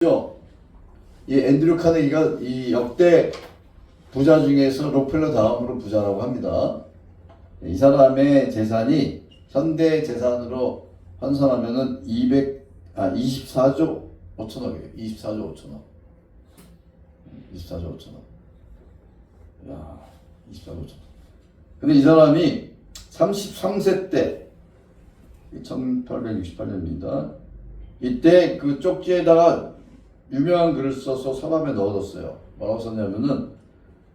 이 앤드류 카네기가 이 역대 부자 중에서 록펠러 다음으로 부자라고 합니다. 이 사람의 재산이 현대 재산으로 환산하면은 24조 5천억이에요. 24조 5천억. 24조 5천억. 야, 24조 5천억. 근데 이 사람이 33세 때 1868년입니다. 이때 그 쪽지에다가 유명한 글을 써서 서랍에 넣어뒀어요. 뭐라고 썼냐면은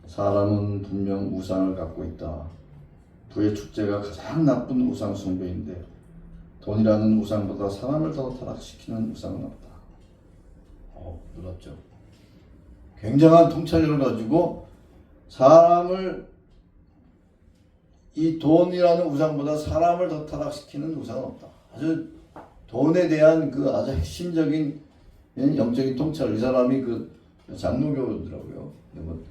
사람은 분명 우상을 갖고 있다. 부의 축제가 가장 나쁜 우상 숭배인데 돈이라는 우상보다 사람을 더 타락시키는 우상은 없다. 놀랍죠. 굉장한 통찰력을 가지고 사람을 이 돈이라는 우상보다 사람을 더 타락시키는 우상은 없다. 아주 돈에 대한 그 아주 핵심적인 영적인 통찰. 이 사람이 그 장로교더라고요. 뭐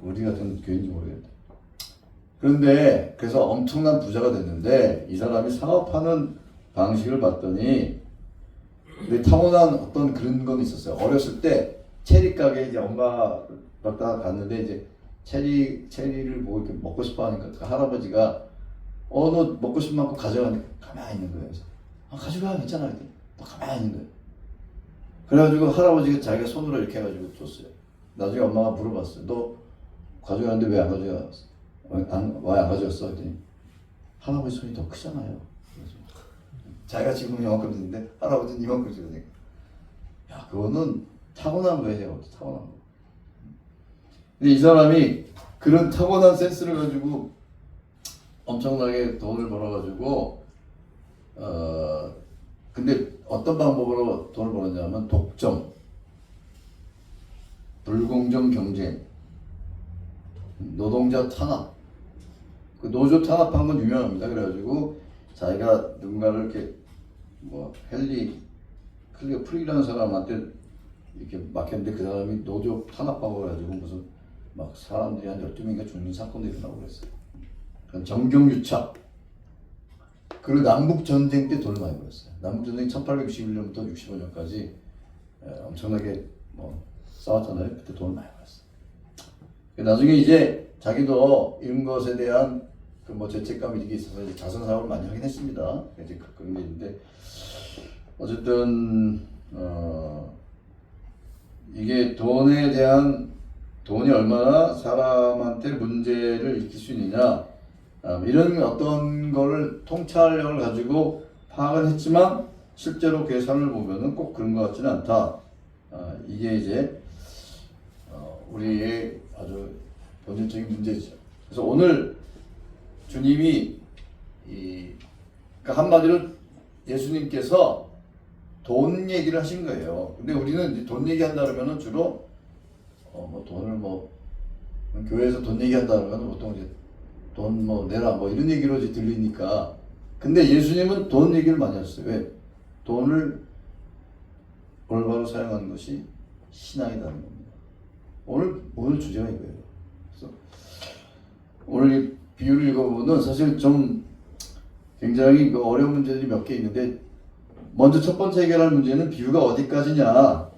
우리 같은 교인지 모르겠다. 그런데 그래서 엄청난 부자가 됐는데 이 사람이 사업하는 방식을 봤더니 타고난 어떤 그런 건 있었어요. 어렸을 때 체리 가게에 이제 엄마 갔다 갔는데 이제 체리를 보고 이렇게 먹고 싶어 하니까 그 할아버지가 너 먹고 싶은 만큼 가져가니까 가만히 있는 거예요. 그래서 가져가 괜찮아. 너 가만히 있는 거예요. 그래가지고 할아버지가 자기가 손으로 이렇게 해가지고 줬어요. 나중에 엄마가 물어봤어요. 너 가져갔는데 왜 안 가져갔어? 왜 안 가져갔어? 그랬더니 할아버지 손이 더 크잖아요. 그래서 자기가 지금 이만큼 있는데 할아버지는 이만큼 있으니까 야 그거는 타고난 거예요. 타고난 거. 근데 이 사람이 그런 타고난 센스를 가지고 엄청나게 돈을 벌어가지고 근데 어떤 방법으로 돈을 벌었냐면 독점, 불공정 경쟁, 노동자 탄압. 그 노조 탄압한 건 유명합니다. 그래가지고 자기가 누군가를 이렇게 뭐 프리라는 사람한테 이렇게 맡겼는데 그 사람이 노조 탄압하고 그래가지고 무슨 막 사람들이 한 12명인가 죽는 사건도 일어나고 그랬어요. 정경유착. 그리고 남북전쟁 때 돈을 많이 벌었어요. 남북전쟁이 1861년부터 65년까지 엄청나게 싸웠잖아요. 그때 돈을 많이 벌었어요. 나중에 이제 자기도 이런 것에 대한 그 죄책감이 이게 있어서 이제 자선 사업을 많이 하긴 했습니다. 이제 그런 게 있는데 어쨌든 이게 돈이 얼마나 사람한테 문제를 일으킬 수 있느냐 이런 어떤 거를 통찰력을 가지고 파악을 했지만 실제로 그의 삶을 보면은 꼭 그런 것 같지는 않다. 이게 이제 우리의 아주 본질적인 문제죠. 그래서 오늘 주님이 그러니까 한마디로 예수님께서 돈 얘기를 하신 거예요. 근데 우리는 이제 돈 얘기한다 그러면은 주로 돈을 교회에서 돈 얘기한다 그러면 보통 이제 돈 내라 이런 얘기로 이제 들리니까. 근데 예수님은 돈 얘기를 많이 하셨어요. 왜? 돈을 올바로 사용하는 것이 신앙이라는 겁니다. 오늘 주제가 이거예요. 그래서 오늘 이 비유를 읽어보면 사실 좀 굉장히 어려운 문제들이 몇 개 있는데 먼저 첫 번째 해결할 문제는 비유가 어디까지냐.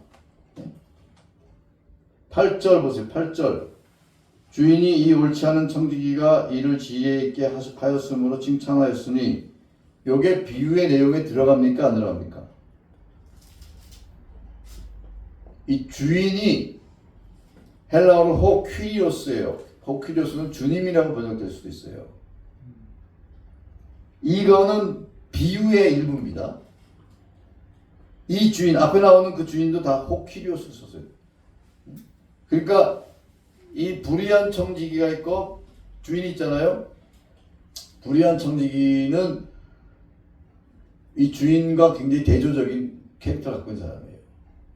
8절 보세요. 8절. 주인이 이 옳지 않은 청지기가 이를 지혜 있게 하였으므로 칭찬하였으니 요게 비유의 내용에 들어갑니까? 안 들어갑니까? 이 주인이 헬라어로 호퀴리오스예요. 호퀴리오스는 주님이라고 번역될 수도 있어요. 이거는 비유의 일부입니다. 이 주인, 앞에 나오는 그 주인도 다 호퀴리오스 썼어요. 그러니까 이 불의한 청지기가 있고 주인이 있잖아요. 불의한 청지기는 이 주인과 굉장히 대조적인 캐릭터를 갖고 있는 사람이에요.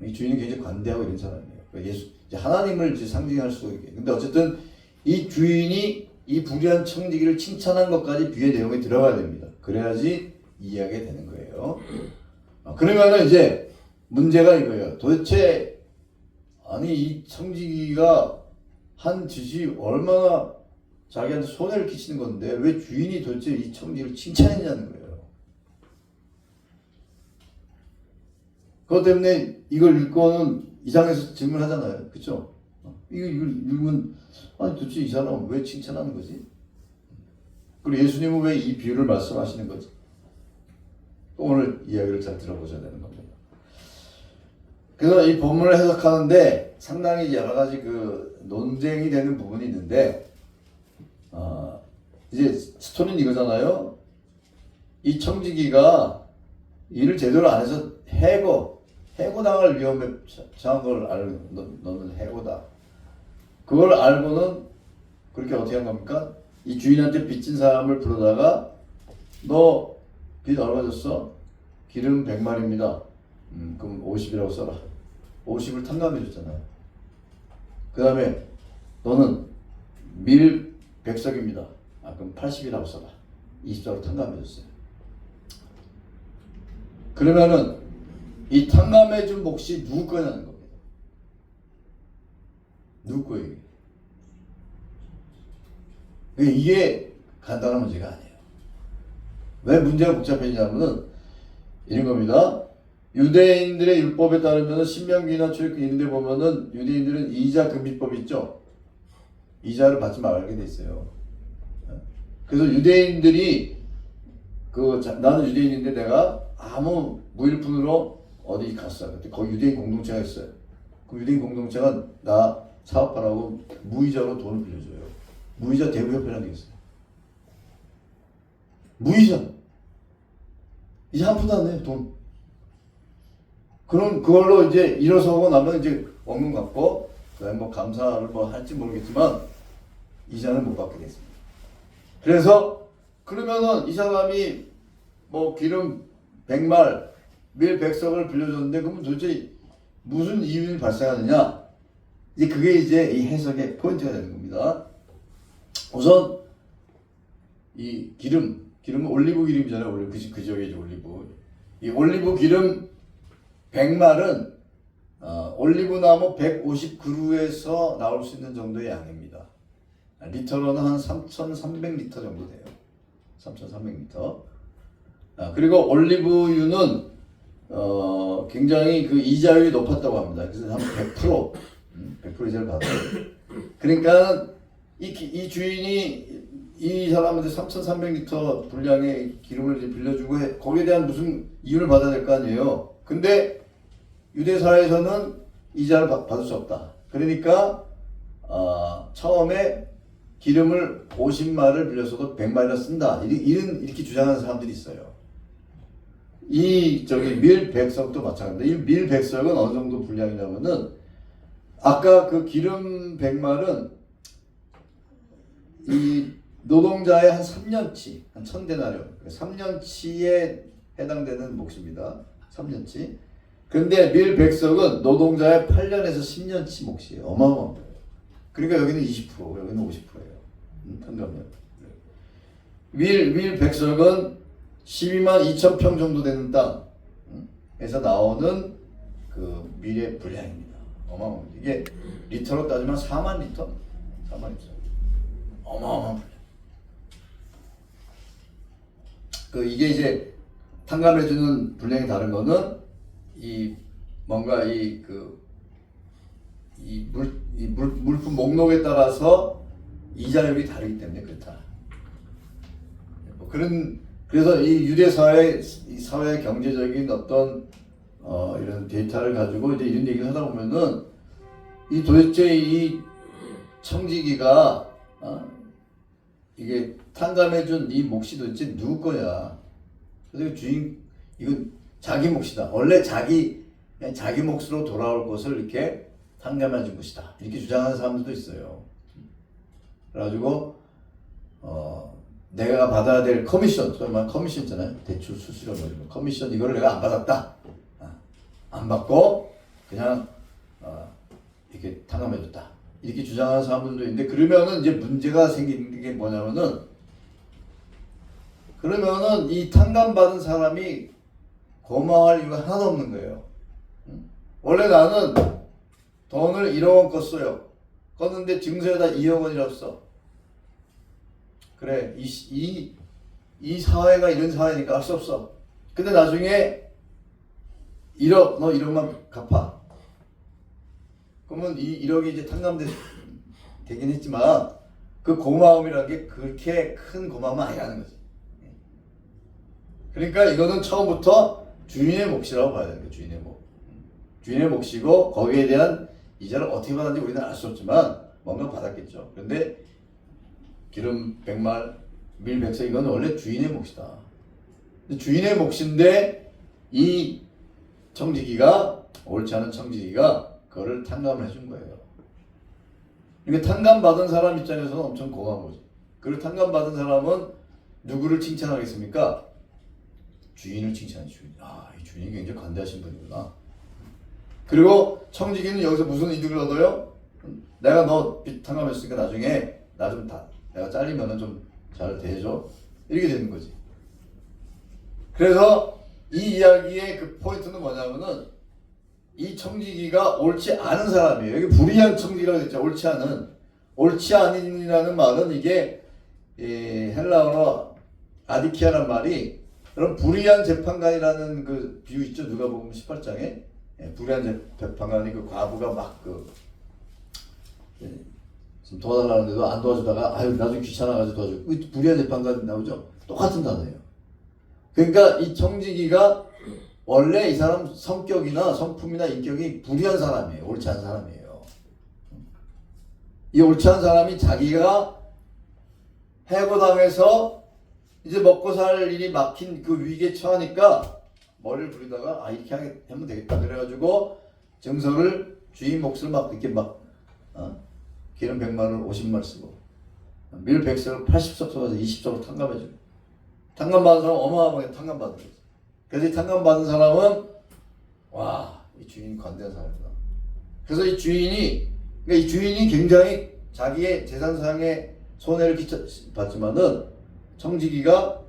이 주인은 굉장히 관대하고 이런 사람이에요. 그러니까 하나님을 이제 상징할 수 있게. 근데 어쨌든 이 주인이 이 불의한 청지기를 칭찬한 것까지 비유의 내용에 들어가야 됩니다. 그래야지 이해하게 되는 거예요. 그러면은 이제 문제가 이거예요. 도대체 아니 이 청지기가 한 짓이 얼마나 자기한테 손해를 끼치는 건데 왜 주인이 도대체 이 청지기를 칭찬했냐는 거예요. 그것 때문에 이걸 읽고는 이상해서 질문하잖아요. 그쵸? 이걸 읽으면, 아니, 도대체 이 사람은 왜 칭찬하는 거지? 그리고 예수님은 왜 이 비유를 말씀하시는 거지? 오늘 이야기를 잘 들어보셔야 되는 겁니다. 그래서 이 본문을 해석하는데 상당히 여러 가지 그 논쟁이 되는 부분이 있는데, 이제 스토리는 이거잖아요. 이 청지기가 일을 제대로 안 해서 해고당할 위험에 처한 걸 알고, 너는 해고다. 그걸 알고는 그렇게 어떻게 한 겁니까? 이 주인한테 빚진 사람을 부르다가 너 빚 얼마 줬어? 기름 100마리입니다. 그럼 50이라고 써라. 50을 탕감해 줬잖아요. 그 다음에 너는 밀 100석입니다. 그럼 80이라고 써라. 20석으로 탕감해 줬어요. 그러면은 이 탕감해 준 몫이 누구 거냐는 겁니다. 누구 거예요? 이게 간단한 문제가 아니에요. 왜 문제가 복잡해지냐면은 이런 겁니다. 유대인들의 율법에 따르면 신명기나 출애굽기 이런 데 보면은 유대인들은 이자 금지법이 있죠. 이자를 받지 말게 돼 있어요. 그래서 유대인들이 나는 유대인인데 내가 아무 무일푼으로 어디 갔어. 그때 거기 유대인 공동체가 있어요. 그 유대인 공동체가 나 사업하라고 무이자로 돈을 빌려줘요. 무이자 대부협회라는 게 있어요. 무이자. 이제 한 푼도 안 내요, 돈. 그럼 그걸로 이제 일어서고 나면 이제 원금 갚고, 그다음에 뭐 감사를 뭐 할지 모르겠지만, 이자는 못 받게 됐습니다. 그래서, 그러면은 이 사람이 뭐 기름 100말, 밀 100석을 빌려줬는데, 그러면 도대체 무슨 이윤이 발생하느냐? 이제 그게 이제 이 해석의 포인트가 되는 겁니다. 우선, 이 기름은 올리브 기름이잖아요. 그 지역에 이제 올리브. 이 올리브 기름 100말은 올리브 나무 150그루에서 나올 수 있는 정도의 양입니다. 리터로는 한 3,300리터 정도 돼요. 3,300리터. 그리고 올리브유는 굉장히 그 이자율이 높았다고 합니다. 그래서 한 100% 이자를 받아요. 그러니까 이 주인이 이 사람한테 3,300리터 분량의 기름을 이제 빌려주고 거기에 대한 무슨 이윤을 받아야 될 거 아니에요. 근데 유대 사회에서는 이자를 받을 수 없다. 그러니까 처음에 기름을 50마를 빌려서도 100마리나 쓴다. 이렇게 주장하는 사람들이 있어요. 밀 100석도 마찬가지입니다. 이 밀 100석은 어느 정도 분량이냐면은 아까 그 기름 100말은 이 노동자의 한 3년치, 한 1000데나리온, 3년치에 해당되는 몫입니다. 3년치. 근데 밀 100석은 노동자의 8년에서 10년치 몫이에요. 어마어마한 거예요. 그러니까 여기는 20%, 여기는 50%예요. 탕감료. 밀 100석은 122,000평 정도 되는 땅에서 나오는 그 밀의 분량입니다. 어마어마합니다. 이게 리터로 따지면 4만 리터? 4만 리터. 어마어마한 분량. 이게 이제 탕감해주는 분량이 다른 거는 뭔가 물품 목록에 따라서 이자율이 다르기 때문에 그렇다. 그래서 이 유대 사회 경제적인 어떤 이런 데이터를 가지고 이제 이런 얘기를 하다 보면은 도대체 이 청지기가 이게 탕감해준 이 몫이 도대체 누구 거야? 그래서 이건 자기 몫이다. 원래 자기 몫으로 돌아올 것을 이렇게 탕감해준 것이다. 이렇게 주장하는 사람들도 있어요. 그래가지고 내가 받아야 될 커미션, 소위 말하는 커미션 있잖아요. 대출, 수수료 뭐 이런 거. 커미션 이걸 내가 안 받았다. 안 받고 그냥 이렇게 탕감해줬다. 이렇게 주장하는 사람들도 있는데 그러면은 이제 문제가 생기는 게 뭐냐면은 그러면은 이 탕감받은 사람이 고마워할 이유가 하나도 없는 거예요. 원래 나는 돈을 1억 원 껐어요. 껐는데 증서에다 2억 원이라고 써. 그래, 이 사회가 이런 사회니까 할 수 없어. 근데 나중에 1억, 너 1억만 갚아. 그러면 이 1억이 이제 되긴 했지만 그 고마움이라는 게 그렇게 큰 고마움은 아니라는 거지. 그러니까 이거는 처음부터 주인의 몫이라고 봐야 되는 거야. 주인의 몫. 주인의 몫이고 거기에 대한 이자를 어떻게 받았는지 우리는 알 수 없지만 뭔가 받았겠죠. 그런데 기름 100말, 밀 100세 이건 원래 주인의 몫이다. 주인의 몫인데 이 청지기가 옳지 않은 청지기가 그거를 탕감을 해준 거예요. 그러니까 탕감받은 사람 입장에서는 엄청 고마운 거지. 그리고 탕감받은 사람은 누구를 칭찬하겠습니까? 주인을 칭찬해. 주인. 아, 이 주인이 굉장히 관대하신 분이구나. 그리고 청지기는 여기서 무슨 이득을 얻어요? 내가 너 빚 탕감했으니까 나중에 나 좀 내가 잘리면은 좀 잘 대해줘. 이렇게 되는 거지. 그래서 이 이야기의 그 포인트는 뭐냐면은 이 청지기가 옳지 않은 사람이에요. 여기 불의한 청지기라고 했죠. 옳지 않은. 옳지 않은이라는 말은 이게 헬라어로 아디키아라는 말이 그럼 불의한 재판관이라는 그 비유 있죠. 누가 보면 18장에 불의한 재판관이 그 과부가 막그 좀 도와달라는데도 안 도와주다가 아유 나중에 귀찮아가지고 도와주고 불의한 재판관 나오죠. 똑같은 단어예요. 그러니까 이 청지기가 원래 이 사람 성격이나 성품이나 인격이 불의한 사람이에요. 옳지 않은 사람이에요. 이 옳지 않은 사람이 자기가 해고당해서 이제 먹고 살 일이 막힌 그 위기에 처하니까 머리를 부리다가 아 이렇게 하면 되겠다 그래가지고 증서를 주인 몫을 막 이렇게 막 기름 100마를 50말 쓰고 밀 100석을 80석 써서 20석을 탕감해줘요. 탕감받은 사람은 어마어마하게 탕감받은 거죠. 그래서 이 탕감받은 사람은 와, 이 주인이 관대한 사람이다. 그래서 이 주인이 굉장히 자기의 재산상의 손해를 받지만은 청지기가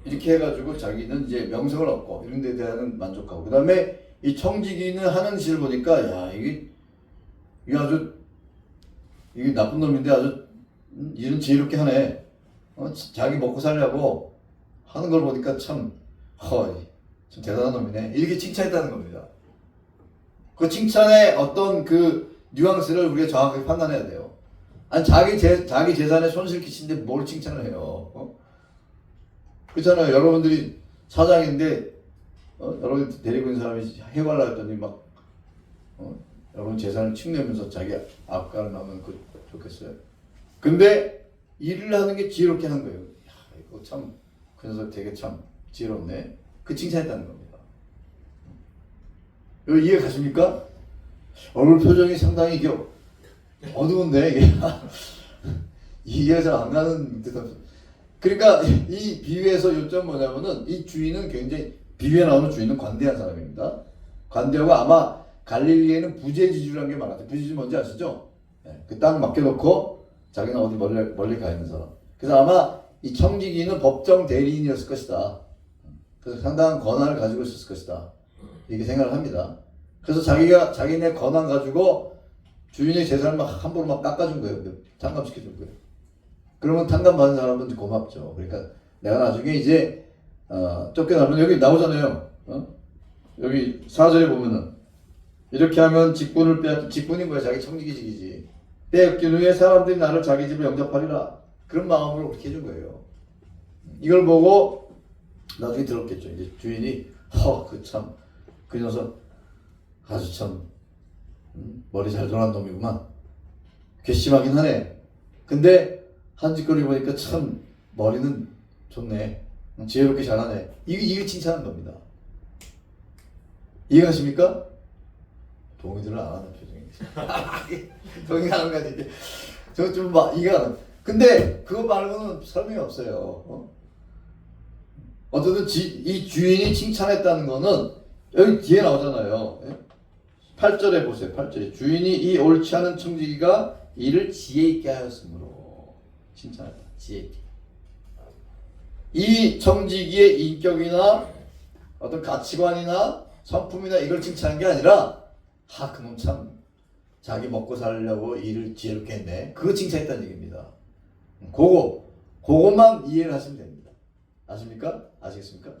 이렇게 해가지고 자기는 이제 명성을 얻고 이런 데 대한 만족하고 그 다음에 이 청지기는 하는 짓을 보니까 야 이게 아주 이게 나쁜 놈인데 아주 일은 지혜롭게 하네. 자기 먹고 살려고 하는 걸 보니까 참 대단한 놈이네. 이렇게 칭찬했다는 겁니다. 그 칭찬의 어떤 그 뉘앙스를 우리가 정확하게 판단해야 돼요. 아니 자기 재산에 손실 끼치는데 뭘 칭찬을 해요? 그렇잖아요. 여러분들이 사장인데 여러분 데리고 있는 사람이 해발라 했더니 막 여러분 재산을 측내면서 자기 앞가를 나면 그 좋겠어요. 근데 일을 하는 게 지혜롭게 하는 거예요. 야, 이거 참 그 녀석 되게 참 지혜롭네. 그 칭찬했다는 겁니다. 이거 이해 가십니까? 얼굴 표정이 상당히 이게 어두운데 이게 이해가 잘 안 가는 듯한. 그러니까 이 비유에서 요점 뭐냐면은 이 주인은 굉장히 비유에 나오는 주인은 관대한 사람입니다. 관대하고 아마 갈릴리에는 부재지주라는 게 많았어요. 부재지주 뭔지 아시죠? 그 땅 맡겨놓고 자기는 어디 멀리 가 있는 사람. 그래서 아마 이 청지기는 법정 대리인이었을 것이다. 그래서 상당한 권한을 가지고 있었을 것이다. 이렇게 생각을 합니다. 그래서 자기네 권한 가지고 주인의 재산을 막 함부로 막 깎아준 거예요. 탕감시켜준 거예요. 그러면 탕감받은 사람은 고맙죠. 그러니까 내가 나중에 이제 쫓겨나면 여기 나오잖아요. 여기 4절에 보면은 이렇게 하면 직분을 직분이 뭐야? 자기 청지기직이지. 빼앗긴 후에 사람들이 나를 자기 집에 영접하리라. 그런 마음으로 그렇게 해준 거예요. 이걸 보고 나중에 들었겠죠. 이제 주인이 그 녀석 아주 참 머리 잘 돌아간 놈이구만. 괘씸하긴 하네. 근데 한 짓거리 보니까 참 머리는 좋네. 지혜롭게 잘하네. 이게 칭찬한 겁니다. 이해가십니까? 동의들을 안 하는 표정이. 동의 안 하는 거 아니지. 저 좀 막 이해가 안 나. 근데 그거 말고는 설명이 없어요. 어쨌든 이 주인이 칭찬했다는 거는 여기 뒤에 나오잖아요. 8절에 보세요. 8절에 주인이 이 옳지 않은 청지기가 이를 지혜 있게 하였으므로 칭찬했다. 지혜 있게. 이 청지기의 인격이나 어떤 가치관이나 성품이나 이걸 칭찬한 게 아니라 그놈 참 자기 먹고 살려고 일을 지혜롭게 했네. 그거 칭찬했다는 얘기입니다. 그것만 이해를 하시면 됩니다. 아십니까? 아시겠습니까?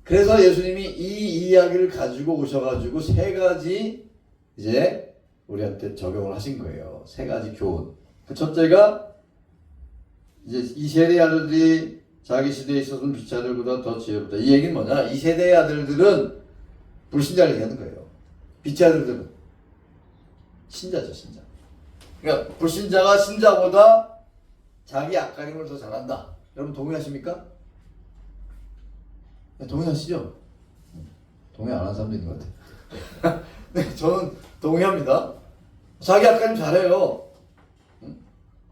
그래서 예수님이 이 이야기를 가지고 오셔가지고 세 가지 이제 우리한테 적용을 하신 거예요. 세 가지 교훈. 그 첫째가 이제 이 세대의 아들들이 자기 시대에 있어서는 빛아들보다 더 지혜롭다. 이 얘기는 뭐냐? 이 세대의 아들들은 불신자를 얘기하는 거예요. 빛의 아들들은 신자죠, 신자. 그러니까 불신자가 신자보다 자기 앞가림을 더 잘한다. 여러분 동의하십니까? 네, 동의하시죠? 동의 안 하는 사람도 있는 것 같아요. 네, 저는 동의합니다. 자기 앞가림 잘해요.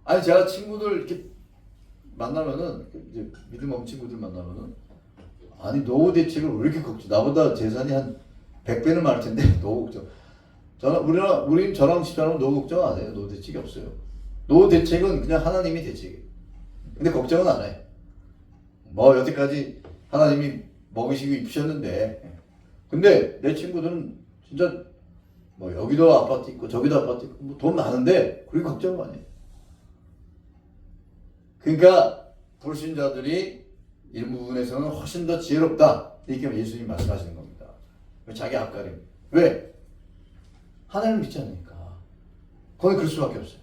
아니 제가 친구들 이렇게 만나면은 이제 믿음 없는 친구들 만나면은 아니 노후 대책을 왜 이렇게 걱정? 나보다 재산이 한 100배는 많을 텐데 노후 걱정. 우린 저랑 집사람은 노후 걱정 안 해요. 노후 대책이 없어요. 노후 대책은 그냥 하나님이 대책이에요. 근데 걱정은 안 해. 뭐 여태까지 하나님이 먹이시고 입히셨는데. 근데 내 친구들은 진짜 뭐 여기도 아파트 있고 저기도 아파트 있고 뭐 돈 많은데 그렇게 걱정을 안 해. 그러니까 불신자들이 이런 부분에서는 훨씬 더 지혜롭다. 이렇게 예수님이 말씀하시는 겁니다. 자기 앞가림. 왜? 하나님을 믿지 않으니까. 거기 그럴 수밖에 없어요.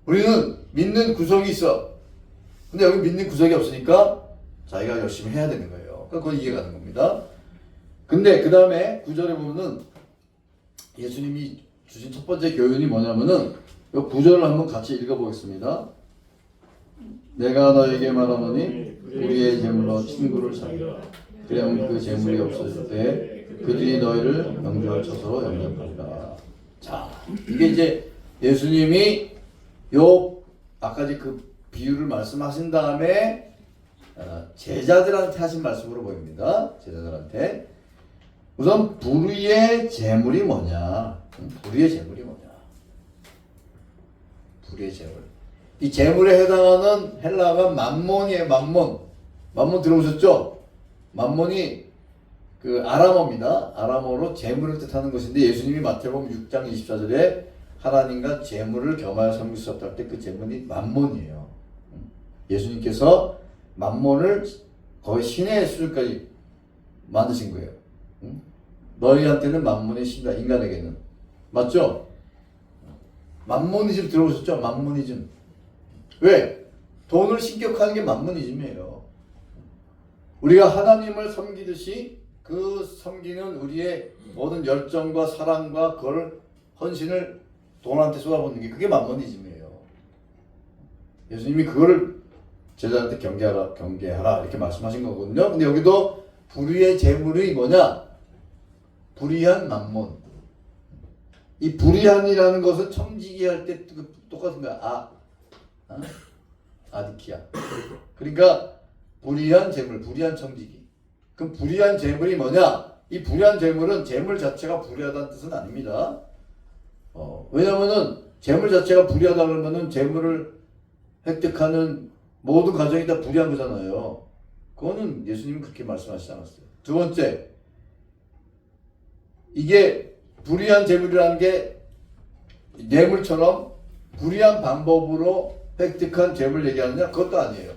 우리는 믿는 구석이 있어. 근데 여기 믿는 구석이 없으니까 자기가 열심히 해야 되는 거예요. 그건 이해가 가는 겁니다. 근데 그 다음에 9절에 보면은 예수님이 주신 첫 번째 교훈이 뭐냐면은 이 9절을 한번 같이 읽어보겠습니다. 내가 너에게 말하노니 우리의 재물로 친구를 사귀라. 그러면 그 재물이 없어질 때 그들이 너희를 명주할 처소로 영접하리라. 자, 이게 이제 예수님이 요 아까 그 비유를 말씀하신 다음에 제자들한테 하신 말씀으로 보입니다. 제자들한테 우선 불의의 재물이 뭐냐? 불의의 재물이 뭐냐? 불의의 재물. 이 재물에 해당하는 헬라어가 만몬이에요. 만몬. 만몬 들어보셨죠? 만몬이 그 아람어입니다. 아람어로 재물을 뜻하는 것인데 예수님이 마태복음 6장 24절에 하나님과 재물을 겸하여 섬길 수 없다 할 때 그 재물이 만몬이에요. 예수님께서 만몬을 거의 신의 수준까지 만드신 거예요. 너희한테는 만몬이 신다. 인간에게는. 맞죠? 만모니즘 들어보셨죠? 만모니즘. 왜? 돈을 신격하는 게 만모니즘이에요. 우리가 하나님을 섬기듯이 그 섬기는 우리의 모든 열정과 사랑과 그걸 헌신을 돈한테 쏟아붓는 게 그게 만모니즘이에요. 예수님이 그거를 제자한테 경계하라 이렇게 말씀하신 거거든요. 근데 여기도 불의의 재물이 뭐냐? 불의한 만몬. 이 불의한이라는 것은 청지기 할 때 똑같은 거야. 아디키아. 그러니까 불의한 재물, 불의한 청지기. 그럼 불의한 재물이 뭐냐? 이 불의한 재물은 재물 자체가 불의하다는 뜻은 아닙니다. 왜냐면은 재물 자체가 불의하다 그러면은 재물을 획득하는 모든 과정이 다 불의한 거잖아요. 그거는 예수님은 그렇게 말씀하시지 않았어요. 두 번째, 이게 불의한 재물이라는 게 뇌물처럼 불의한 방법으로 획득한 재물을 얘기하느냐? 그것도 아니에요.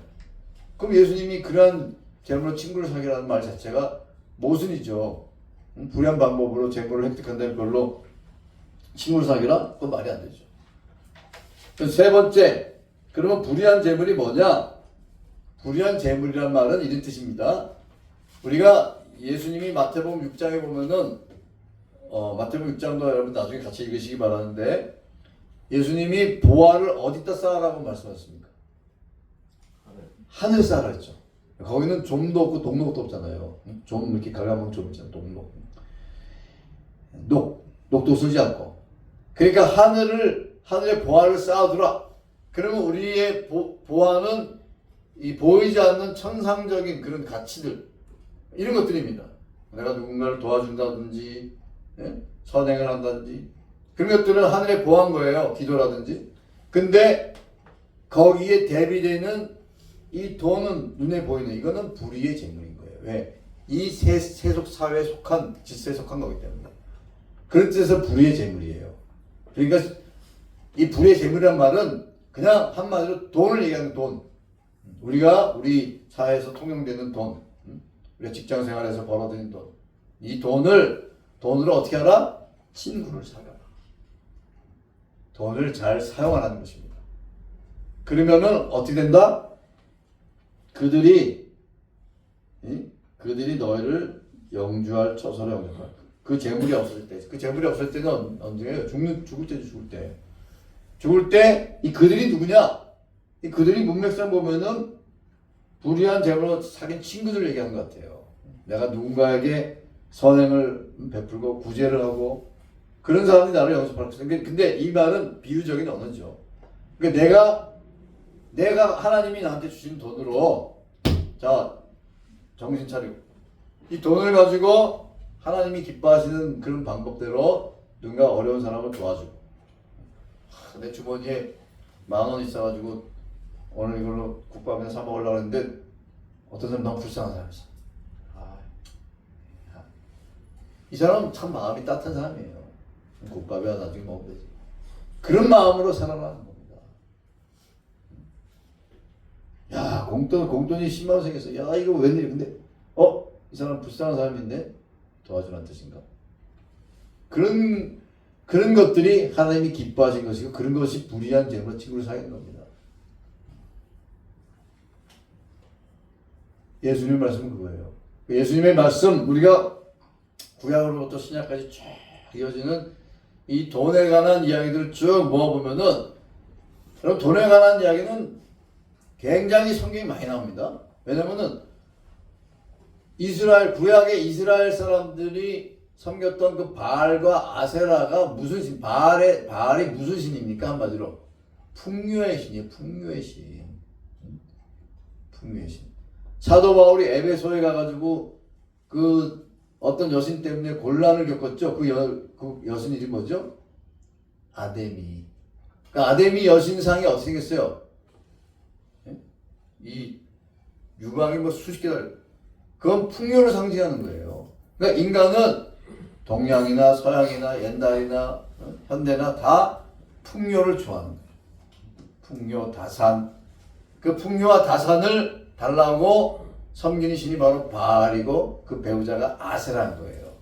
그럼 예수님이 그러한 재물로 친구를 사귀라는 말 자체가 모순이죠. 불의한 방법으로 재물을 획득한다는 걸로 친구를 사귀라? 그건 말이 안 되죠. 세 번째, 그러면 불의한 재물이 뭐냐? 불의한 재물이란 말은 이런 뜻입니다. 우리가 예수님이 마태복음 6장에 보면은 마태복음 6장도 여러분 나중에 같이 읽으시기 바라는데 예수님이 보화를 어디다 쌓으라고 말씀하셨습니까? 하늘 쌓으라 했죠. 거기는 좀도 없고 동록도 없잖아요. 좀 이렇게 갈가먹은 좀 있잖아요. 동록. 녹도 쓰지 않고. 그러니까 하늘에 보화를 쌓아두라. 그러면 우리의 보화는 이 보이지 않는 천상적인 그런 가치들 이런 것들입니다. 내가 누군가를 도와준다든지 선행을 한다든지 그런 것들은 하늘에 보한 거예요. 기도라든지. 근데 거기에 대비되는 이 돈은 눈에 보이는 이거는 불의의 재물인 거예요. 왜? 이 세속 사회에 속한 질서에 속한 거기 때문에. 그런 뜻에서 불의의 재물이에요. 그러니까 이 불의의 재물이란 말은 그냥 한마디로 돈을 얘기하는 돈. 우리 사회에서 통용되는 돈. 우리가 직장 생활에서 벌어들인 돈, 이 돈으로 어떻게 하라? 친구를 사귀어라. 돈을 잘 사용하라는 것입니다. 그러면은 어떻게 된다? 그들이 너희를 영주할 처소로 영접할. 그 재물이 없을 때, 그 재물이 없을 때는 언제예요? 죽을 때죠, 죽을 때. 죽을 때 이 그들이 누구냐? 이 그들이 문맥상 보면은 불의한 재물로 사귄 친구들 얘기하는 것 같아요. 내가 누군가에게 선행을 베풀고 구제를 하고 그런 사람이 나를 영접할 것이다. 근데 이 말은 비유적인 언어죠. 그러니까 내가 하나님이 나한테 주신 돈으로 자 정신 차리고 이 돈을 가지고 하나님이 기뻐하시는 그런 방법대로 누군가 어려운 사람을 도와주고 내 주머니에 10,000원 있어가지고 오늘 이걸로 국밥이나 사 먹으려고 했는데 어떤 사람 너무 불쌍한 사람이 있어. 이 사람은 참 마음이 따뜻한 사람이에요. 국밥이야 나중에 먹으면 되지. 그런 마음으로 살아가는 겁니다. 야 공돈이 10만원 생겼어. 야 이거 웬일이야. 근데 이 사람 불쌍한 사람인데 도와주라는 뜻인가? 그런 것들이 하나님이 기뻐하신 것이고 그런 것이 불의한 재물로 친구를 사귀는 겁니다. 예수님 말씀은 그거예요. 예수님의 말씀 우리가 구약으로부터 신약까지 쭉 이어지는 이 돈에 관한 이야기들을 쭉 모아보면은 여러분 돈에 관한 이야기는 굉장히 성경이 많이 나옵니다. 왜냐면은 구약의 이스라엘 사람들이 섬겼던 그 바알과 아세라가 무슨 신? 바알이 무슨 신입니까? 한마디로 풍요의 신이에요. 풍요의 신. 풍요의 신. 사도 바울이 에베소에 가가지고 그 어떤 여신 때문에 곤란을 겪었죠. 그 여신 이름이 뭐죠? 아데미. 그러니까 아데미 여신상이 어떻게 생겼어요? 이 유방이 뭐 수십 개 달. 그건 풍요를 상징하는 거예요. 그러니까 인간은 동양이나 서양이나 옛날이나 현대나 다 풍요를 좋아하는 거예요. 풍요, 다산. 그 풍요와 다산을 달라고 섬기는 신이 바로 바알이고 그 배우자가 아세라인 거예요.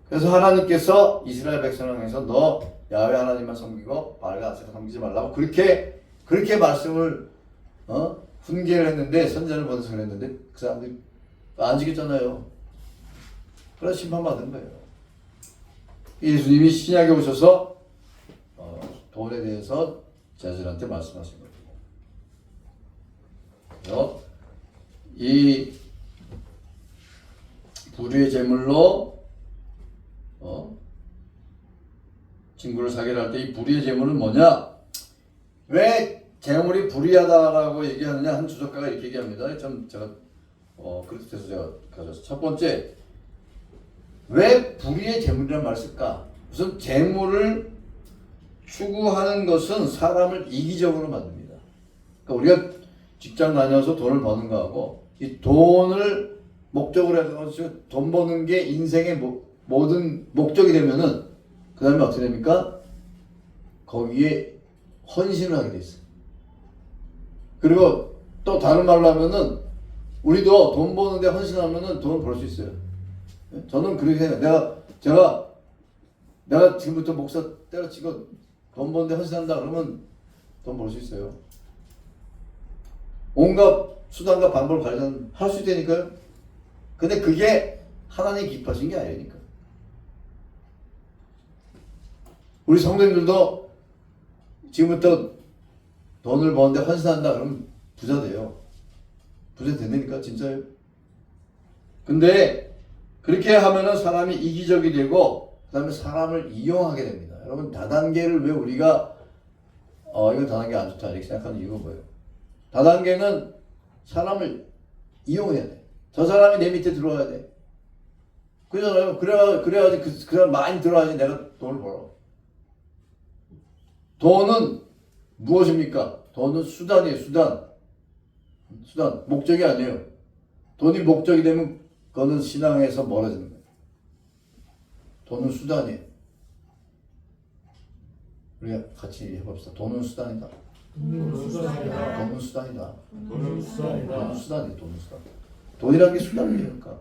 그래서 하나님께서 이스라엘 백성을 향해서 너 야훼 하나님만 섬기고 바알과 아세라 섬기지 말라고 그렇게 말씀을 훈계를 했는데 선전을 번성을 했는데 그 사람들이 안 지켰잖아요. 그래서 심판받은 거예요. 예수님이 신약에 오셔서 돈에 대해서 제자들한테 말씀하신 거예요. 그래서 이 불의의 재물로 친구를 사귀라 할 때 이 불의의 재물은 뭐냐? 왜 재물이 불의하다라고 얘기하느냐? 한 주석가가 이렇게 얘기합니다. 제가 그렇듯해서 제가 가져서 첫 번째 왜 불의의 재물이라는 말을 쓸까? 우선 재물을 추구하는 것은 사람을 이기적으로 만듭니다. 그러니까 우리가 직장 다녀서 돈을 버는 거하고 이 돈을 목적으로 해서 돈 버는 게 인생의 모든 목적이 되면은 그 다음에 어떻게 됩니까? 거기에 헌신을 하게 돼 있어요. 그리고 또 다른 말로 하면은 우리도 돈 버는데 헌신하면은 돈을 벌 수 있어요. 저는 그렇게 생각해요. 내가 지금부터 목사 때려치고 돈 버는데 헌신한다 그러면 돈 벌 수 있어요. 온갖 수단과 방법을 가지면 할 수 있다니까요. 근데 그게 하나님이 기뻐하신 게 아니니까. 우리 성도님들도 지금부터 돈을 버는데 헌신한다 그러면 부자 돼요. 부자 된다니까 진짜요. 근데 그렇게 하면은 사람이 이기적이 되고 그 다음에 사람을 이용하게 됩니다. 여러분 다단계를 왜 우리가 이거 다단계 안 좋다 이렇게 생각하는 이유가 뭐예요? 다단계는 사람을 이용해야 돼. 저 사람이 내 밑에 들어와야 돼. 그러잖아요. 그래야지 그 사람 많이 들어와야지 내가 돈을 벌어. 돈은 무엇입니까? 돈은 수단이에요. 수단. 목적이 아니에요. 돈이 목적이 되면 그거는 신앙에서 멀어지는 거예요. 돈은 수단이에요. 우리가 같이 해봅시다. 돈은 수단이다. 돈은 수단이다. 돈은 수단이다. 돈은 수단이다. 돈은 수단이에요. 돈은 수단. 돈이라는 게 수단이니까.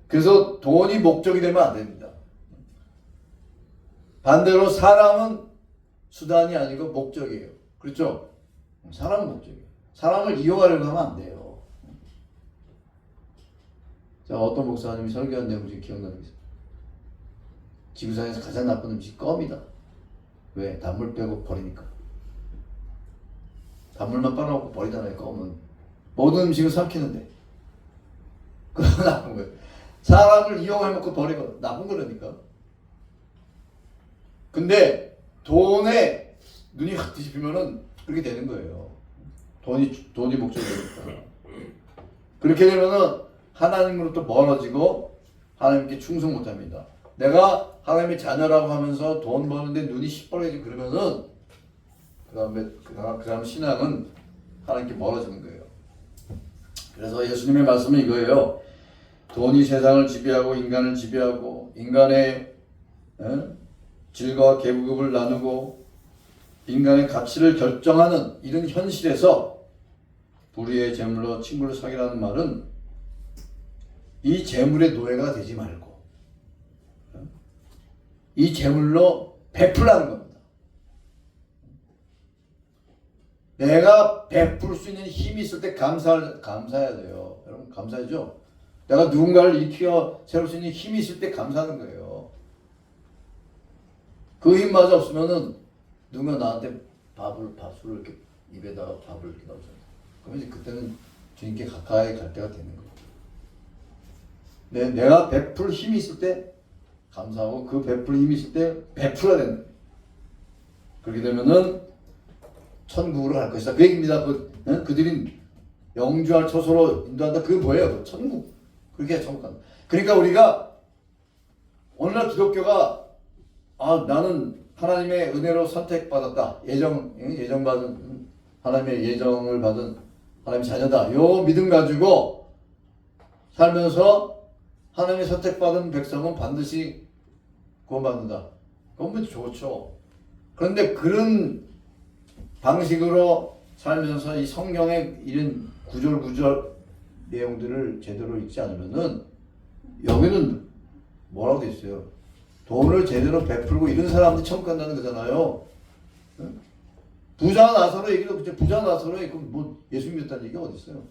그래서 돈이 목적이 되면 안 됩니다. 반대로 사람은 수단이 아니고 목적이에요. 그렇죠? 사람은 목적이에요. 사람을 이용하려고 하면 안 돼요. 자, 어떤 목사님이 설교한 내용 중에 기억나는 게 있어요. 지구상에서 가장 나쁜 음식 껌이다. 왜? 단물 빼고 버리니까. 단물만 빨아먹고 버리잖아요. 껌은 모든 음식을 삼키는데 그건 나쁜 거예요. 사람을 이용해먹고 버리고 나쁜 거라니까. 근데 돈에 눈이 확 뒤집히면은 그렇게 되는 거예요. 돈이 목적이 되니까. 그렇게 되면은 하나님으로부터 멀어지고 하나님께 충성 못합니다. 내가 하나님의 자녀라고 하면서 돈 버는데 눈이 시뻘개지고 그러면은 그 다음 신앙은 하나님께 멀어지는 거예요. 그래서 예수님의 말씀은 이거예요. 돈이 세상을 지배하고 인간을 지배하고 인간의 질과 계급을 나누고 인간의 가치를 결정하는 이런 현실에서 불의의 재물로 친구를 사귀라는 말은 이 재물의 노예가 되지 말고 이 재물로 베풀라는 겁니다. 내가 베풀 수 있는 힘이 있을 때 감사해야 돼요. 여러분 감사하죠? 내가 누군가를 일으켜 세울 수 있는 힘이 있을 때 감사하는 거예요. 그 힘마저 없으면은 누가 나한테 밥술을 이렇게 입에다가 밥을 이렇게 넣어줘요. 그러면 이제 그때는 주님께 가까이 갈 때가 되는 거예요. 내가 베풀 힘이 있을 때 감사하고 그 베풀 힘이 있을 때 베풀어야 되는 거예요. 그렇게 되면은 천국으로 갈 것이다. 그 얘기입니다. 그들이 영주할 처소로 인도한다. 그게 뭐예요? 천국. 그렇게 천국 간다. 그러니까 우리가 오늘날 기독교가 나는 하나님의 은혜로 선택받았다. 예정받은 하나님의 예정을 받은 하나님의 자녀다. 요 믿음 가지고 살면서 하나님의 선택받은 백성은 반드시 구원받는다. 그건 좋죠. 그런데 그런 방식으로 살면서 이 성경의 이런 구절 내용들을 제대로 읽지 않으면은 여기는 뭐라고 돼 있어요? 돈을 제대로 베풀고 이런 사람들이 천국 간다는 거잖아요. 부자 나사로 얘기도 그렇죠. 부자 나사로 뭐 예수 믿었다는 얘기가 어디 있어요?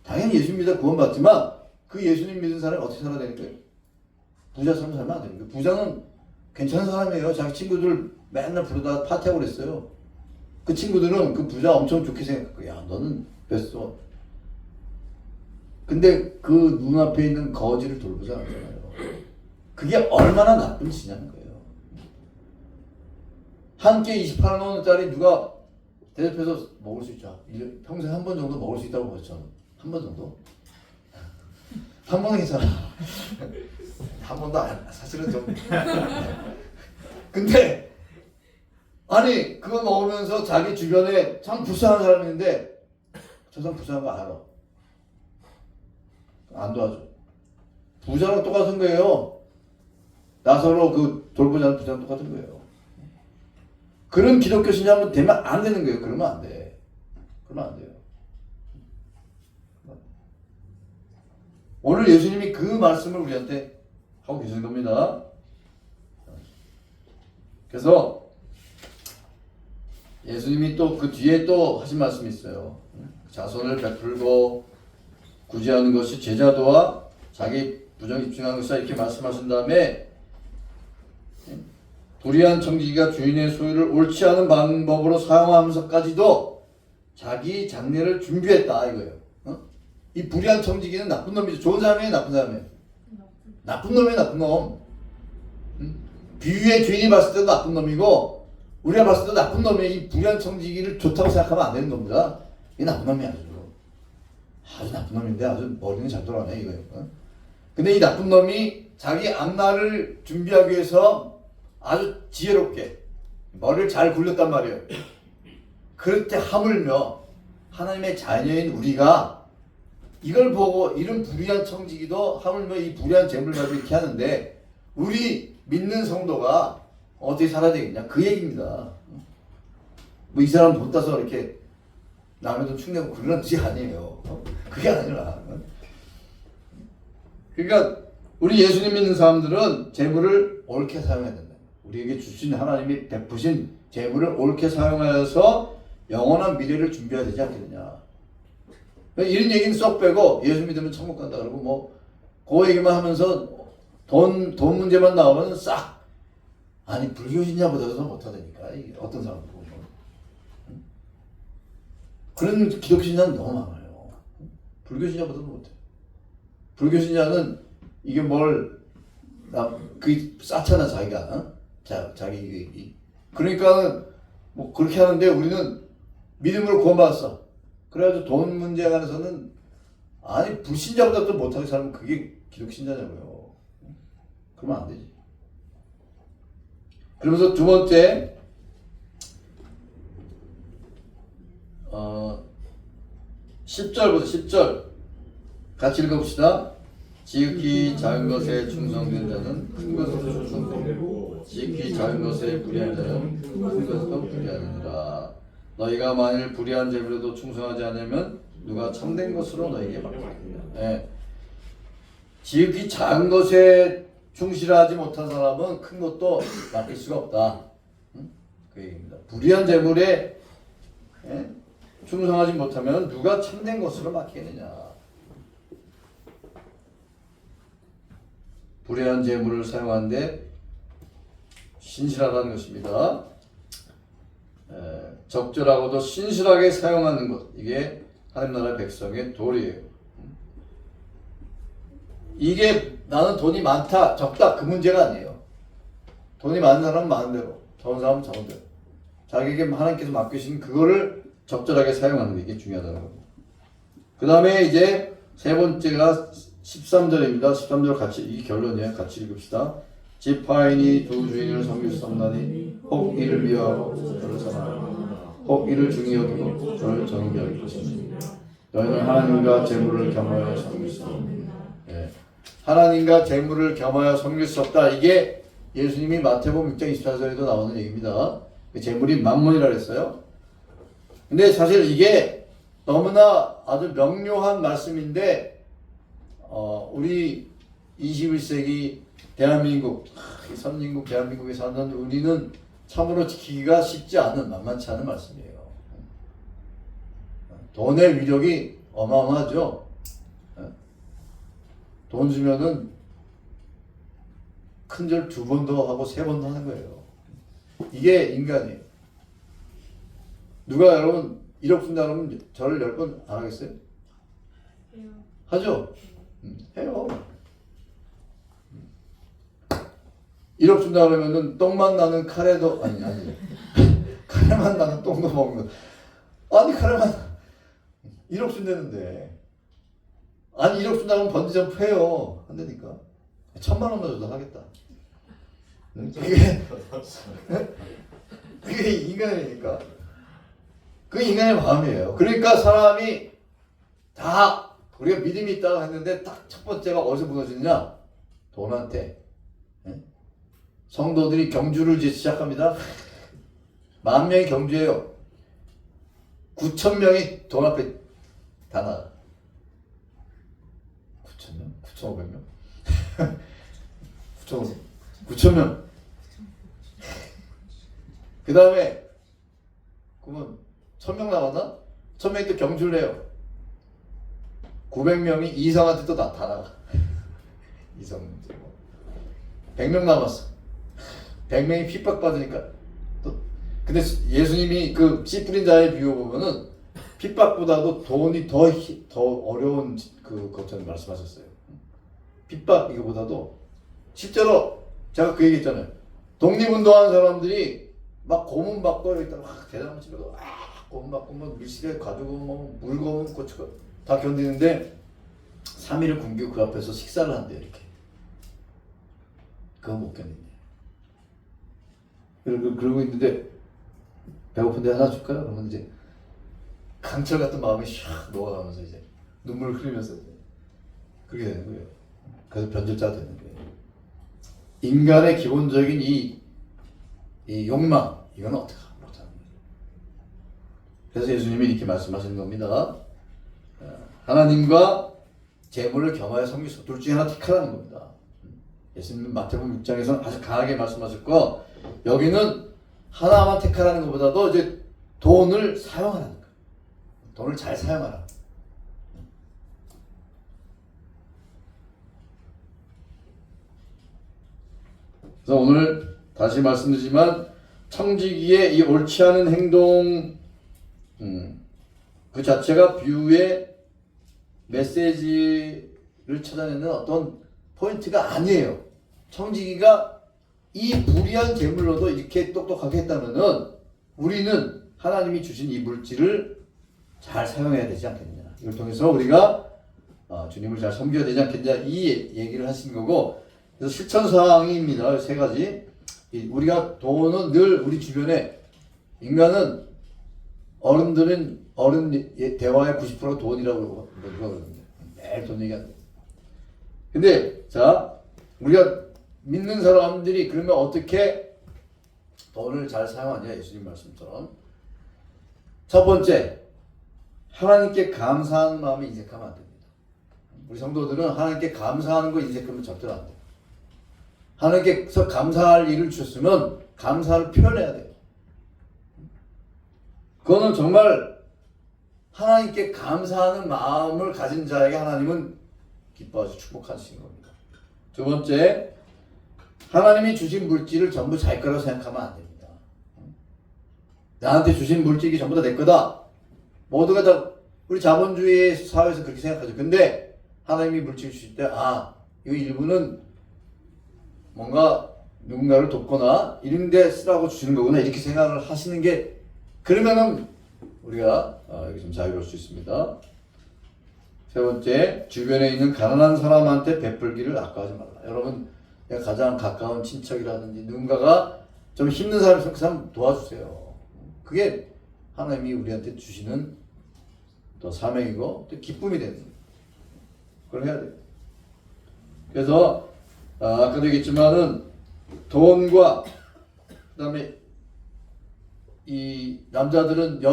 당연히 예수 믿어 구원받지만 그 예수님 믿은 사람이 어떻게 살아야 되는 거예요? 부자처럼 살면 안 되는 거예요. 부자는 괜찮은 사람이에요. 자기 친구들 맨날 부르다 파티하고 그랬어요. 그 친구들은 그 부자 엄청 좋게 생각했고, 야, 너는 뱃어. 근데 그 눈앞에 있는 거지를 돌보지 않잖아요. 그게 얼마나 나쁜 짓이냐는 거예요. 한 끼 28만원짜리 누가 대접해서 먹을 수 있죠. 평생 한 번 정도 먹을 수 있다고 보죠. 한 번 정도? 한 번은 괜찮아. 한 번도 사실은 좀. 근데 아니 그거 먹으면서 자기 주변에 참 불쌍한 사람이 있는데 저 사람 불쌍한 거 알아. 안 도와줘. 부자랑 똑같은 거예요. 나서로 그 돌보지 않는 부자랑 똑같은 거예요. 그런 기독교 신앙은 되면 안 되는 거예요. 그러면 안 돼. 그러면 안 돼요. 오늘 예수님이 그 말씀을 우리한테 하고 계시는 겁니다. 그래서 예수님이 또 그 뒤에 또 하신 말씀이 있어요. 자선을 베풀고 구제하는 것이 제자도와 자기 부정에 집중하는 것이다 이렇게 말씀하신 다음에 불의한 청지기가 주인의 소유를 옳지 않은 방법으로 사용하면서까지도 자기 장례를 준비했다 이거예요. 이 불의한 청지기는 나쁜 놈이죠. 좋은 사람이에요, 나쁜 사람이에요? 나쁜 놈이에요, 나쁜 놈. 비유의 주인이 봤을 때도 나쁜 놈이고 우리가 봤을 때도 나쁜 놈이에요. 이 불의한 청지기를 좋다고 생각하면 안 되는 겁니다. 이게 나쁜 놈이야, 아주 나쁜 놈인데 아주 머리는 잘 돌아가네 이거예요. 근데 이 나쁜 놈이 자기 앞날을 준비하기 위해서 아주 지혜롭게 머리를 잘 굴렸단 말이에요. 그럴 때 하물며 하나님의 자녀인 우리가 이걸 보고 이런 불의한 청지기도 하물며 이 불의한 재물을 가지고 이렇게 하는데 우리 믿는 성도가 어떻게 살아야 되겠냐 그 얘기입니다. 뭐 이 사람 돈 따서 이렇게 남의 돈 축내고 그런 뜻이 아니에요. 그게 아니라. 그러니까 우리 예수님 믿는 사람들은 재물을 옳게 사용해야 된다. 우리에게 주신 하나님이 베푸신 재물을 옳게 사용하여서 영원한 미래를 준비해야 되지 않겠느냐. 이런 얘기는 쏙 빼고 예수 믿으면 천국 간다 그러고 뭐 그 얘기만 하면서 돈 문제만 나오면 싹 아니 불교 신자보다도 더 못하다니까. 이게 어떤 사람 보면 그런 기독 신자는 너무 많아요. 불교 신자보다도 못해. 불교 신자는 이게 그 쌓잖아 자기가. 어? 자기 그러니까 뭐 그렇게 하는데 우리는 믿음으로 구원받았어. 그래가지고 돈 문제에 관해서는 아니 불신자보다도 못하게 살면 그게 기독 신자냐고요. 그러면 안 되지. 그러면서 두 번째 10절부터 10절 같이 읽어봅시다. 지극히 작은 것에 충성된 자는 큰 것에도 충성되고 지극히 작은 것에 불의한 자는 큰 것에도 불의하느니라. 너희가 만일 불의한 재물에도 충성하지 않으면 누가 참된 것으로 너희에게 맡기느냐. 네. 지극히 작은 것에 충실하지 못한 사람은 큰 것도 맡길 수가 없다. 그 얘기입니다. 불의한 재물에 충성하지 못하면 누가 참된 것으로 맡기느냐. 불의한 재물을 사용하는데 신실하다는 것입니다. 적절하고도 신실하게 사용하는 것, 이게 하나님 나라의 백성의 도리예요. 이게 나는 돈이 많다, 적다 그 문제가 아니에요. 돈이 많은 사람은 많은 대로, 적은 사람은 적은 대로 자기에게 하나님께서 맡기신 그거를 적절하게 사용하는 게 이게 중요하다는 겁니다. 그 다음에 이제 세 번째가 13절입니다. 13절 같이, 이 결론이에요. 같이 읽읍시다. 지파인이 두 주인을 섬길 수 없나니 혹 이를 미워하고 저를 사랑하고 혹 이를 중히 여기고 저를 정히 여길 것입니다. 너희는 하나님과 재물을 겸하여 섬길 수 없느냐. 네. 하나님과 재물을 겸하여 섬길 수 없다. 이게 예수님이 마태복음 6장 24절에도 나오는 얘기입니다. 재물이 만몬이라 그랬어요. 근데 사실 이게 너무나 아주 명료한 말씀인데 우리 21세기 대한민국, 선진국 대한민국에 사는 우리는 참으로 지키기가 쉽지 않은, 만만치 않은 말씀이에요. 돈의 위력이 어마어마하죠. 돈 주면은 큰절 2번도 하고 3번도 하는 거예요. 이게 인간이에요. 누가 여러분 1억 준다 그러면 절을 10번 안 하겠어요? 해요. 하죠? 해요. 1억 준다 그러면은 똥만 나는 카레도 아니 카레만 나는 똥도 먹는. 아니 카레만 1억 준다는데 아니 1억 준다 그러면 번지점프 해요. 안 되니까 1000만 원만 줘도 하겠다. 그게 인간이니까. 그 인간의 마음이에요. 그러니까 사람이 다 우리가 믿음이 있다고 했는데 딱 첫 번째가 어디서 무너지느냐? 돈한테. 성도들이 경주를 시작합니다. 10,000명이 경주해요. 9,000명이 돈 앞에 다 나가. 9,000명? 9,500명? 9,000명. 그 다음에 그러면 1,000명 남았나? 1,000명이 또 경주를 해요. 900명이 이성한테 또 다 나가. 이성 문제. 100명 남았어. 100명이 핍박받으니까 또. 근데 예수님이 그 씨 뿌린 자의 비유 보면은 핍박보다도 돈이 더 어려운 것처럼 말씀하셨어요. 핍박 이거보다도 실제로 제가 그 얘기했잖아요. 독립운동하는 사람들이 막 고문받고 여기다 막 대나무 집에도 고문받고 뭐 밀실에 가지고 뭐 물고문 고치고 다 견디는데 3일을 굶기고 그 앞에서 식사를 한대요. 이렇게. 그거 못 견딘대. 그러고 있는데 배고픈데 하나 줄까요? 그러면 이제 강철 같은 마음이 샥 녹아가면서 이제 눈물을 흘리면서 그렇게 되는 거예요. 그래서 변절자가 되는 거예요. 인간의 기본적인 이 욕망, 이건 어떻게 못하는 거예요. 그래서 예수님이 이렇게 말씀하시는 겁니다. 하나님과 재물을 겸하여 섬기소. 둘 중에 하나 택하라는 겁니다. 예수님은 마태복음 6장에서 아주 강하게 말씀하셨고, 여기는 하나만 택하라는 것보다도 이제 돈을 사용하라는 거예요. 돈을 잘 사용하라. 그래서 오늘 다시 말씀드리지만 청지기의 이 옳지 않은 행동 그 자체가 비유의 메시지를 찾아내는 어떤 포인트가 아니에요. 청지기가 이 불의한 재물로도 이렇게 똑똑하게 했다면은 우리는 하나님이 주신 이 물질을 잘 사용해야 되지 않겠느냐. 이걸 통해서 우리가 주님을 잘 섬겨야 되지 않겠냐. 이 얘기를 하신 거고, 그래서 실천사항입니다. 세 가지. 우리가 돈은 늘 우리 주변에, 인간은 어른 대화의 90%가 돈이라고 그러거든요. 매일 돈 얘기하는. 근데 자, 우리가 믿는 사람들이 그러면 어떻게 돈을 잘 사용하냐. 예수님 말씀처럼 첫 번째, 하나님께 감사하는 마음을 인색하면 안 됩니다. 우리 성도들은 하나님께 감사하는 거 인색하면 절대로 안 돼요. 하나님께서 감사할 일을 주셨으면 감사를 표현해야 돼요. 그거는 정말 하나님께 감사하는 마음을 가진 자에게 하나님은 기뻐하시고 축복하시는 겁니다. 두 번째, 하나님이 주신 물질을 전부 자기 거라고 생각하면 안 됩니다. 나한테 주신 물질이 전부 다 내 거다. 모두가 다 우리 자본주의 사회에서 그렇게 생각하죠. 근데 하나님이 물질 주실 때, 이거 일부는 뭔가 누군가를 돕거나 이런 데 쓰라고 주시는 거구나, 이렇게 생각을 하시는 게, 그러면은 우리가 여기 좀 자유로울 수 있습니다. 세 번째, 주변에 있는 가난한 사람한테 베풀기를 아까워하지 말라. 여러분, 내가 가장 가까운 친척이라든지 누군가가 좀 힘든 사람 있으면 그 사람 도와주세요. 그게 하나님이 우리한테 주시는 또 사명이고 또 기쁨이 되는 거예요. 그걸 해야 돼요. 그래서 아까도 얘기했지만은 돈과 그다음에 이 남자들은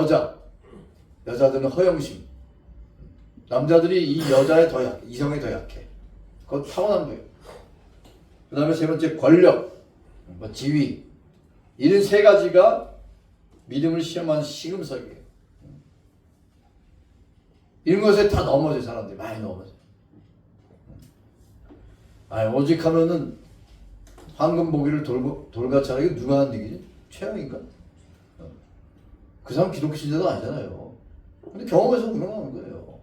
여자들은 허영심. 남자들이 이 여자에 더 약해, 이성에 더 약해. 그건 타고난 거예요. 그 다음에 세 번째, 권력, 지위. 이런 세 가지가 믿음을 시험하는 시금석이에요. 이런 것에 다 넘어져, 사람들이 많이 넘어져. 오직 하면은 황금 보기를 돌같이 하는 게 누가 한 얘기지? 최영인가? 그 사람 기독교 신자도 아니잖아요. 근데 경험에서 우러나오는 거예요.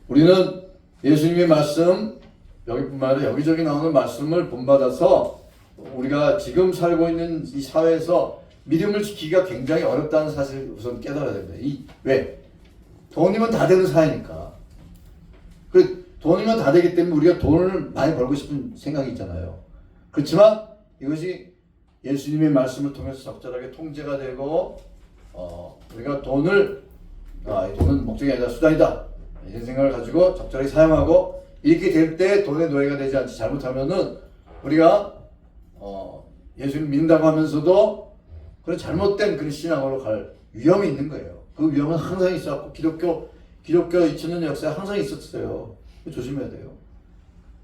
우리는 예수님의 말씀, 여기뿐만 아니라 여기저기 나오는 말씀을 본받아서 우리가 지금 살고 있는 이 사회에서 믿음을 지키기가 굉장히 어렵다는 사실을 우선 깨달아야 됩니다. 왜? 돈이면 다 되는 사회니까. 돈이면 다 되기 때문에 우리가 돈을 많이 벌고 싶은 생각이 있잖아요. 그렇지만 이것이 예수님의 말씀을 통해서 적절하게 통제가 되고, 우리가 돈은 목적이 아니라 수단이다, 이런 생각을 가지고 적절하게 사용하고, 이렇게 될 때 돈의 노예가 되지 않지. 잘못하면은 우리가 예수님 믿는다고 하면서도 그런 잘못된 그런 신앙으로 갈 위험이 있는 거예요. 그 위험은 항상 있었고, 기독교 2000년 역사에 항상 있었어요. 조심해야 돼요.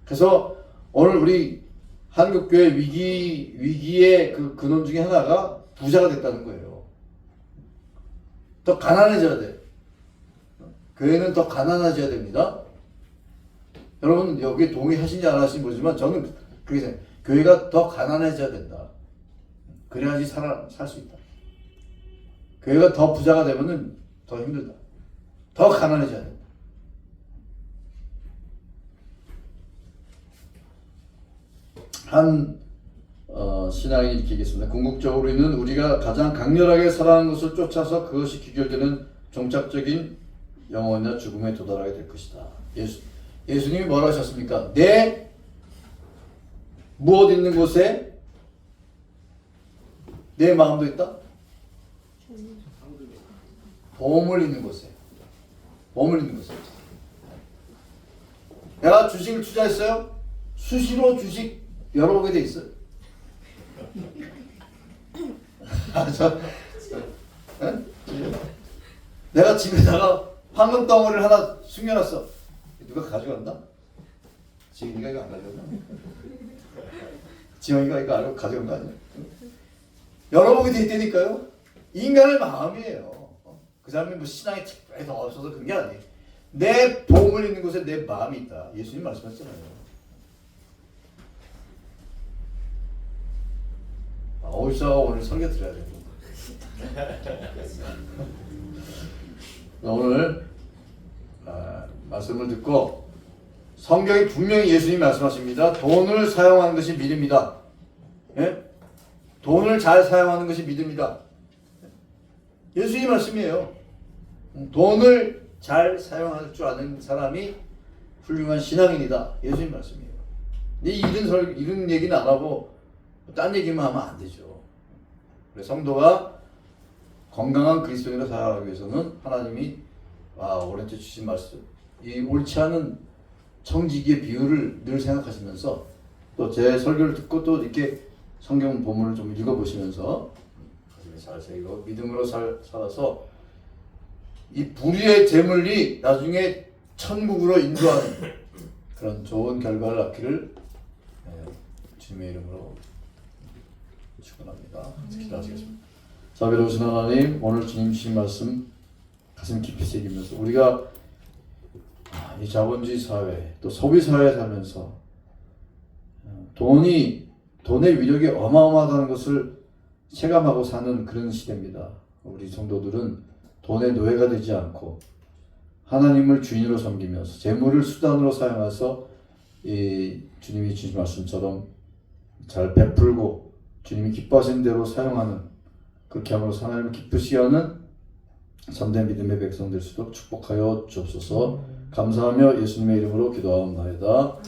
그래서 오늘 우리 한국교회 위기의 그 근원 중에 하나가 부자가 됐다는 거예요. 더 가난해져야 돼. 교회는 더 가난해져야 됩니다. 여러분 여기 동의하신지 안 하신지 모르지만 저는 그렇게 생각해요. 교회가 더 가난해져야 된다. 그래야지 살 수 있다. 교회가 더 부자가 되면은 더 힘들다. 더 가난해져야 된다. 한 신앙인이 이렇게 얘기했습니다. 궁극적으로는 우리가 가장 강렬하게 사랑하는 것을 쫓아서 그것이 귀결되는 종착적인 영원이나 죽음에 도달하게 될 것이다. 예수님이 뭐라고 하셨습니까? 내 무엇 있는 곳에 내 마음도 있다? 보물 있는 곳에. 보물 있는 곳에. 내가 주식을 투자했어요? 수시로 주식 열어보게 돼 있어요. 내가 집에다가 황금 덩어리를 하나 숨겨놨어. 누가 가져간다? 지은이가 이거 안 가져갔나? 지영이가 이거 알고 가져간 거 아니야? 열어보게 돼 있다니까요. 인간의 마음이에요. 그 사람이 뭐 신앙이 특별히 더 없어서 그런 게 아니에요. 내 보물 있는 곳에 내 마음이 있다. 예수님 말씀하셨잖아요. 어디서 오늘 설교 드려야 되고. 오늘 말씀을 듣고 성경이 분명히 예수님이 말씀하십니다. 돈을 사용하는 것이 믿음이다. 예? 돈을 잘 사용하는 것이 믿음이다. 예수님 말씀이에요. 돈을 잘 사용할 줄 아는 사람이 훌륭한 신앙인이다. 예수님 말씀이에요. 근데 이런 얘기는 안 하고 딴 얘기만 하면 안 되죠. 그래서 성도가 건강한 그리스도인으로 살아가기 위해서는 하나님이 오른쪽 주신 말씀, 이 옳지 않은 청지기의 비유를 늘 생각하시면서 또 제 설교를 듣고 또 이렇게 성경 본문을 좀 읽어보시면서 잘 새기고 믿음으로 살아서 이 불의의 재물이 나중에 천국으로 인도하는 그런 좋은 결과를 낳기를 주님의 이름으로 축원합니다. 기도하시겠습니다. 자비로우신 하나님, 오늘 주님 주신 말씀 가슴 깊이 새기면서 우리가 이 자본주의 사회 또 소비 사회에 살면서 돈의 위력이 어마어마하다는 것을 체감하고 사는 그런 시대입니다. 우리 성도들은 돈의 노예가 되지 않고 하나님을 주인으로 섬기면서 재물을 수단으로 사용해서 이 주님이 주신 말씀처럼 잘 베풀고 주님이 기뻐하시는 대로 사용하는, 그렇게 함으로써 하나님을 기쁘시게 하는 참된 믿음의 백성 될 수 있도록 축복하여 주옵소서. 감사하며 예수님의 이름으로 기도하옵나이다.